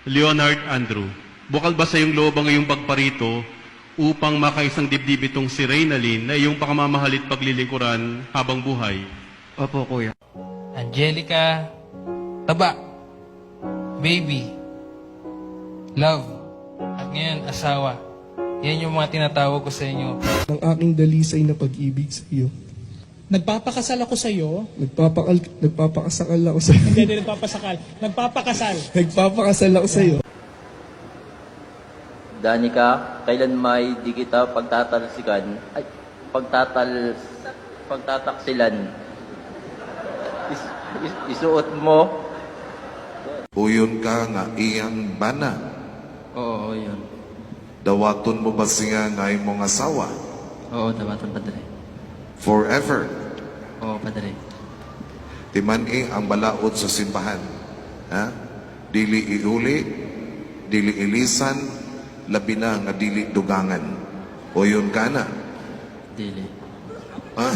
Leonard Andrew, bukal ba sa iyong loob ang iyong pagparito upang makaisang dibdib itong si Reynalyn na iyong pakamamahalit paglilingkuran habang buhay? Opo, kuya. Angelica, Taba, Baby, Love, at ngayon asawa. Yan yung mga tinatawag ko sa inyo. Ang aking dalisay na pag-ibig sa iyo. Nagpapakasal ako sa iyo. Nagpapakasakal ako sa iyo. Hindi nagpapasakal. Nagpapakasal. Nagpapakasal ako sa iyo. Danica, kailan may di kita pagtatalsikan, ay, pagtataksilan. Isuot mo. Uyon ka nga iyang bana. Oo, yun. Dawaton mo ba siya nga imong asawa? Oo, dawaton, padre. Forever. Oo, padre. Timan ang balaod sa simbahan. Ha? Dili iuli, dili ilisan, labi na nga dili dugangan. Uyon ka na. Dili. Ha?